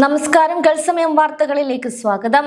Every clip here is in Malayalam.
നമസ്കാരം. ഗൾസമയം വാർത്തകളിലേക്ക് സ്വാഗതം.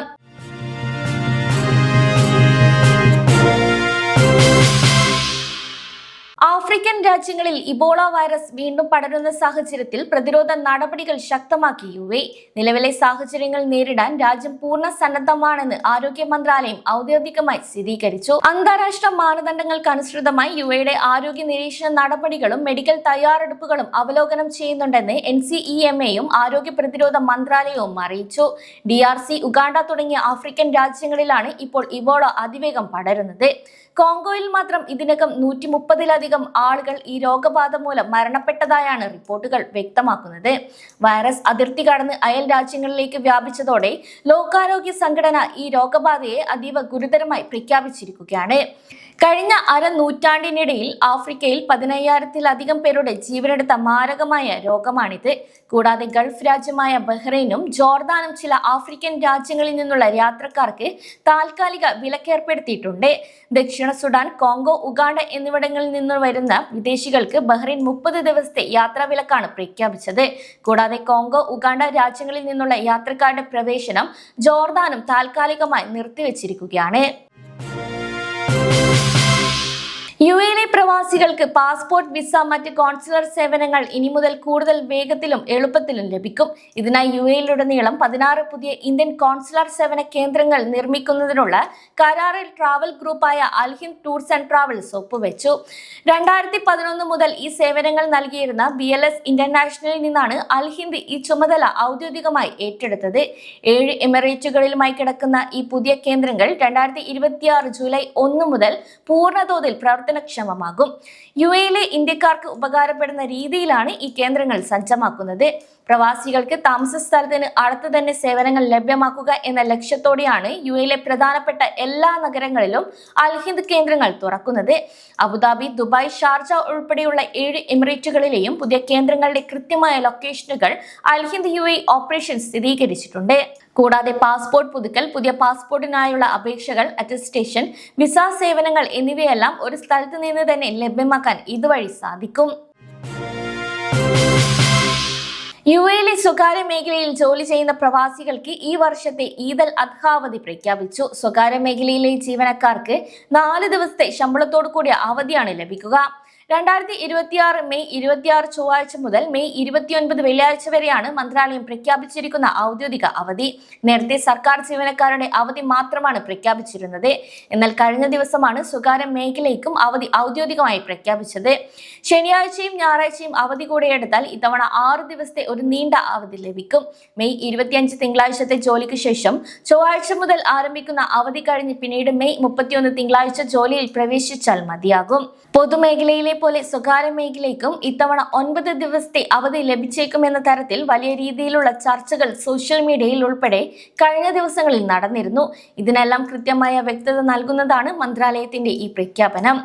ആഫ്രിക്കൻ രാജ്യങ്ങളിൽ ഇബോള വൈറസ് വീണ്ടും പടരുന്ന സാഹചര്യത്തിൽ പ്രതിരോധ നടപടികൾ ശക്തമാക്കി UAE. നിലവിലെ സാഹചര്യങ്ങൾ നേരിടാൻ രാജ്യം പൂർണ്ണ സന്നദ്ധമാണെന്ന് ആരോഗ്യ മന്ത്രാലയം ഔദ്യോഗികമായി സ്ഥിരീകരിച്ചു. അന്താരാഷ്ട്ര മാനദണ്ഡങ്ങൾക്കനുസൃതമായി UAEയുടെ ആരോഗ്യ നിരീക്ഷണ നടപടികളും മെഡിക്കൽ തയ്യാറെടുപ്പുകളും അവലോകനം ചെയ്യുന്നുണ്ടെന്ന് NCEMAയും ആരോഗ്യ പ്രതിരോധ മന്ത്രാലയവും അറിയിച്ചു. DRC, ഉഗാണ്ട തുടങ്ങിയ ആഫ്രിക്കൻ രാജ്യങ്ങളിലാണ് ഇപ്പോൾ ഇബോള അതിവേഗം പടരുന്നത്. കോങ്കോയിൽ മാത്രം ഇതിനകം 130-ലധികം ആളുകൾ ഈ രോഗബാധ മൂലം മരണപ്പെട്ടതായാണ് റിപ്പോർട്ടുകൾ വ്യക്തമാക്കുന്നത്. വൈറസ് അതിർത്തി കടന്ന് അയൽ രാജ്യങ്ങളിലേക്ക് വ്യാപിച്ചതോടെ ലോകാരോഗ്യ സംഘടന ഈ രോഗബാധയെ അതീവ ഗുരുതരമായി പ്രഖ്യാപിച്ചിരിക്കുകയാണ്. കഴിഞ്ഞ അരനൂറ്റാണ്ടിനിടയിൽ ആഫ്രിക്കയിൽ 15,000-ലധികം പേരുടെ ജീവനെടുത്ത മാരകമായ രോഗമാണിത്. കൂടാതെ ഗൾഫ് രാജ്യമായ ബഹ്റൈനും ജോർദാനും ചില ആഫ്രിക്കൻ രാജ്യങ്ങളിൽ നിന്നുള്ള യാത്രക്കാർക്ക് താൽക്കാലിക വിലക്കേർപ്പെടുത്തിയിട്ടുണ്ട്. ദക്ഷിണ സുഡാൻ, കോങ്കോ, ഉഗാണ്ട എന്നിവിടങ്ങളിൽ നിന്ന് വരുന്ന വിദേശികൾക്ക് ബഹ്റൈൻ 30 ദിവസത്തെ യാത്രാ വിലക്കാണ് പ്രഖ്യാപിച്ചത്. കൂടാതെ കോങ്കോ, ഉഗാണ്ട രാജ്യങ്ങളിൽ നിന്നുള്ള യാത്രക്കാരുടെ പ്രവേശനം ജോർദാനും താൽക്കാലികമായി നിർത്തിവെച്ചിരിക്കുകയാണ്. UAE പ്രവാസികൾക്ക് പാസ്പോർട്ട്, വിസ, മറ്റ് കോൺസുലർ സേവനങ്ങൾ ഇനി മുതൽ കൂടുതൽ വേഗത്തിലും എളുപ്പത്തിലും ലഭിക്കും. ഇതിനായി UAEയിലുടനീളം 16 പുതിയ ഇന്ത്യൻ കോൺസുലർ സേവന കേന്ദ്രങ്ങൾ നിർമ്മിക്കുന്നതിനുള്ള കരാറിൽ ട്രാവൽ ഗ്രൂപ്പായ അൽഹിന്ദ് ടൂർസ് ആൻഡ് ട്രാവൽസ് ഒപ്പുവെച്ചു. 2011 മുതൽ ഈ സേവനങ്ങൾ നൽകിയിരുന്ന BLS ഇന്റർനാഷണലിൽ നിന്നാണ് അൽഹിന്ദ് ഈ ചുമതല ഔദ്യോഗികമായി ഏറ്റെടുത്തത്. 7 എമിറേറ്റുകളിലുമായി കിടക്കുന്ന ഈ പുതിയ കേന്ദ്രങ്ങൾ 2026 ജൂലൈ 1 മുതൽ പൂർണ്ണതോതിൽ പ്രവർത്തനക്ഷമമാകും. UAEയിലെ ഇന്ത്യക്കാർക്ക് ഉപകാരപ്പെടുന്ന രീതിയിലാണ് ഈ കേന്ദ്രങ്ങൾ സജ്ജമാക്കുന്നത്. പ്രവാസികൾക്ക് താമസ സ്ഥലത്തിന് അടുത്ത് തന്നെ സേവനങ്ങൾ ലഭ്യമാക്കുക എന്ന ലക്ഷ്യത്തോടെയാണ് UAEയിലെ പ്രധാനപ്പെട്ട എല്ലാ നഗരങ്ങളിലും അൽഹിന്ദ് കേന്ദ്രങ്ങൾ തുറക്കുന്നത്. അബുദാബി, ദുബായ്, ഷാർജ ഉൾപ്പെടെയുള്ള 7 എമിറേറ്റുകളിലെയും പുതിയ കേന്ദ്രങ്ങളുടെ കൃത്യമായ ലൊക്കേഷനുകൾ അൽഹിന്ദ് UAE ഓപ്പറേഷൻ സ്ഥിരീകരിച്ചിട്ടുണ്ട്. കൂടാതെ പാസ്പോർട്ട് പുതുക്കൽ, പുതിയ പാസ്പോർട്ടിനായുള്ള അപേക്ഷകൾ, അറ്റസ്റ്റേഷൻ, വിസ സേവനങ്ങൾ എന്നിവയെല്ലാം ഒരു സ്ഥലത്ത് നിന്ന് തന്നെ ലഭ്യമാക്കാൻ ഇതുവഴി സാധിക്കും. UAEയിലെ സ്വകാര്യ മേഖലയിൽ ജോലി ചെയ്യുന്ന പ്രവാസികൾക്ക് ഈ വർഷത്തെ ഈദ് അൽ അദ്ഹ അവധി പ്രഖ്യാപിച്ചു. സ്വകാര്യ മേഖലയിലെ ജീവനക്കാർക്ക് 4 ദിവസത്തെ ശമ്പളത്തോടു കൂടിയ അവധിയാണ് ലഭിക്കുക. 2026 മെയ് 26 ചൊവ്വാഴ്ച മുതൽ മെയ് 29 വെള്ളിയാഴ്ച വരെയാണ് മന്ത്രാലയം പ്രഖ്യാപിച്ചിരിക്കുന്ന ഔദ്യോഗിക അവധി. നേരത്തെ സർക്കാർ ജീവനക്കാരുടെ അവധി മാത്രമാണ് പ്രഖ്യാപിച്ചിരുന്നത്. എന്നാൽ കഴിഞ്ഞ ദിവസമാണ് സ്വകാര്യ മേഖലയ്ക്കും അവധി ഔദ്യോഗികമായി പ്രഖ്യാപിച്ചത്. ശനിയാഴ്ചയും ഞായറാഴ്ചയും അവധി കൂടെ എടുത്താൽ ഇത്തവണ 6 ദിവസത്തെ ഒരു നീണ്ട അവധി ലഭിക്കും. മെയ് 25 തിങ്കളാഴ്ചത്തെ ജോലിക്ക് ശേഷം ചൊവ്വാഴ്ച മുതൽ ആരംഭിക്കുന്ന അവധി കഴിഞ്ഞ് പിന്നീട് മെയ് 31 തിങ്കളാഴ്ച ജോലിയിൽ പ്രവേശിച്ചാൽ മതിയാകും. പൊതുമേഖലയിലെ പോലെ സ്വകാര്യ മേഖലയ്ക്കും ഇത്തവണ 9 ദിവസത്തെ അവധി ലഭിച്ചേക്കുമെന്ന തരത്തിൽ വലിയ രീതിയിലുള്ള ചർച്ചകൾ സോഷ്യൽ മീഡിയയിൽ ഉൾപ്പെടെ കഴിഞ്ഞ ദിവസങ്ങളിൽ നടന്നിരുന്നു. ഇതിനെല്ലാം കൃത്യമായ വ്യക്തത നൽകുന്നതാണ് മന്ത്രാലയത്തിന്റെ ഈ പ്രഖ്യാപനം.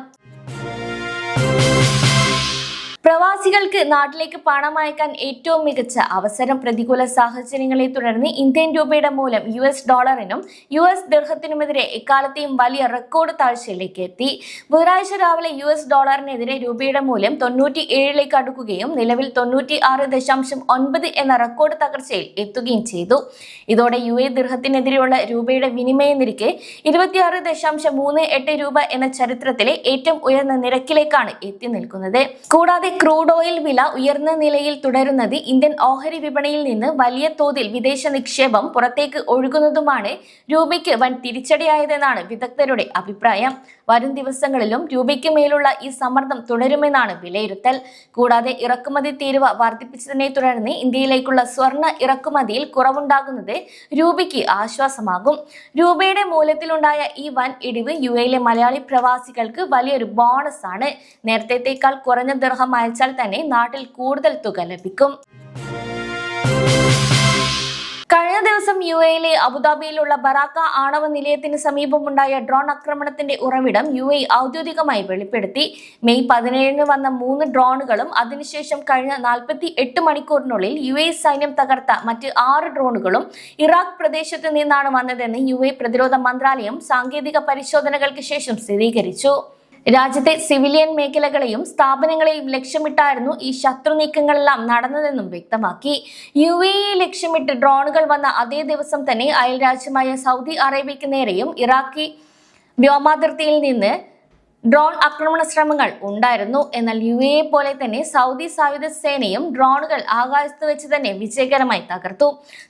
പ്രവാസികൾക്ക് നാട്ടിലേക്ക് പണം അയക്കാൻ ഏറ്റവും മികച്ച അവസരം. പ്രതികൂല സാഹചര്യങ്ങളെ തുടർന്ന് ഇന്ത്യൻ രൂപയുടെ മൂല്യം US ഡോളറിനും US ദിർഹത്തിനുമെതിരെ എക്കാലത്തെയും വലിയ റെക്കോർഡ് താഴ്ചയിലേക്ക് എത്തി. ബുധനാഴ്ച രാവിലെ US ഡോളറിനെതിരെ രൂപയുടെ മൂല്യം 97ലേക്ക് അടുക്കുകയും നിലവിൽ 96.9 എന്ന റെക്കോർഡ് തകർച്ചയിൽ എത്തുകയും ചെയ്തു. ഇതോടെ UAE ദിർഹത്തിനെതിരെയുള്ള രൂപയുടെ വിനിമയ നിരക്ക് 26.38 രൂപ എന്ന ചരിത്രത്തിലെ ഏറ്റവും ഉയർന്ന നിരക്കിലേക്കാണ് എത്തി നിൽക്കുന്നത്. കൂടാതെ ക്രൂഡ് ഓയിൽ വില ഉയർന്ന നിലയിൽ തുടരുന്നത് ഇന്ത്യൻ ഓഹരി വിപണിയിൽ നിന്ന് വലിയ തോതിൽ വിദേശ നിക്ഷേപം പുറത്തേക്ക് ഒഴുകുന്നതുമാണ് രൂപയ്ക്ക് വൻ തിരിച്ചടിയായതെന്നാണ് വിദഗ്ധരുടെ അഭിപ്രായം. വരും ദിവസങ്ങളിലും രൂപയ്ക്ക് മേലുള്ള ഈ സമ്മർദ്ദം തുടരുമെന്നാണ് വിലയിരുത്തൽ. കൂടാതെ ഇറക്കുമതി തീരുവ വർദ്ധിപ്പിച്ചതിനെ തുടർന്ന് ഇന്ത്യയിലേക്കുള്ള സ്വർണ്ണ ഇറക്കുമതിയിൽ കുറവുണ്ടാകുന്നത് രൂപയ്ക്ക് ആശ്വാസമാകും. രൂപയുടെ മൂല്യത്തിലുണ്ടായ ഈ വൻ ഇടിവ് UAEയിലെ മലയാളി പ്രവാസികൾക്ക് വലിയൊരു ബോണസ് ആണ്. നേരത്തേക്കാൾ കുറഞ്ഞ ദിർഹം അയച്ചാൽ തന്നെ നാട്ടിൽ കൂടുതൽ തുക ലഭിക്കും. കഴിഞ്ഞ ദിവസം UAEയിലെ അബുദാബിയിലുള്ള ബറാക്ക ആണവ നിലയത്തിന് സമീപമുണ്ടായ ഡ്രോൺ ആക്രമണത്തിന്റെ ഉറവിടം UAE ഔദ്യോഗികമായി വെളിപ്പെടുത്തി. മെയ് 17 വന്ന 3 ഡ്രോണുകളും അതിനുശേഷം കഴിഞ്ഞ 48 മണിക്കൂറിനുള്ളിൽ UAE സൈന്യം തകർത്ത മറ്റ് 6 ഡ്രോണുകളും ഇറാഖ് പ്രദേശത്ത് നിന്നാണ് വന്നതെന്ന് UAE പ്രതിരോധ മന്ത്രാലയം സാങ്കേതിക പരിശോധനകൾക്ക് ശേഷം സ്ഥിരീകരിച്ചു. രാജ്യത്തെ സിവിലിയൻ മേഖലകളെയും സ്ഥാപനങ്ങളെയും ലക്ഷ്യമിട്ടായിരുന്നു ഈ ശത്രു നീക്കങ്ങളെല്ലാം നടന്നതെന്നും വ്യക്തമാക്കി. UAE ലക്ഷ്യമിട്ട് ഡ്രോണുകൾ വന്ന അതേ ദിവസം തന്നെ അയൽരാജ്യമായ സൗദി അറേബ്യയ്ക്ക് നേരെയും ഇറാഖി വ്യോമാതിർത്തിയിൽ നിന്ന് ഡ്രോൺ ആക്രമണ ശ്രമങ്ങൾ ഉണ്ടായിരുന്നു. എന്നാൽ UAE പോലെ തന്നെ സൗദി സായുധ സേനയും ഡ്രോണുകൾ ആകാശത്ത് വെച്ച് തന്നെ വിജയകരമായി തകർത്തു.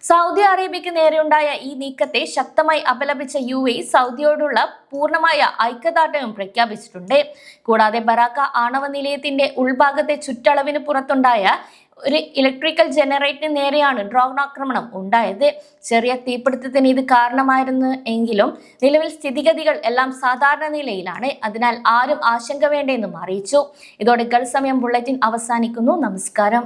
സൗദി അറേബ്യയ്ക്ക് നേരെയുണ്ടായ ഈ നീക്കത്തെ ശക്തമായി അപലപിച്ച UAE സൗദിയോടുള്ള പൂർണ്ണമായ ഐക്യദാർഢ്യവും പ്രഖ്യാപിച്ചിട്ടുണ്ട്. കൂടാതെ ബറാക്ക ആണവ നിലയത്തിന്റെ ഉൾഭാഗത്തെ ചുറ്റളവിന് പുറത്തുണ്ടായ ഒരു ഇലക്ട്രിക്കൽ ജനറേറ്ററിന് നേരെയാണ് ഡ്രോൺ ആക്രമണം ഉണ്ടായത്. ചെറിയ തീപിടുത്തത്തിന് ഇത് കാരണമായിരുന്നു എങ്കിലും നിലവിൽ സ്ഥിതിഗതികൾ എല്ലാം സാധാരണ നിലയിലാണ്. അതിനാൽ ആരും ആശങ്ക വേണ്ടെന്നും അറിയിച്ചു. ഇതോടെ ഗൾഫ് സമയം ബുള്ളറ്റിൻ അവസാനിക്കുന്നു. നമസ്കാരം.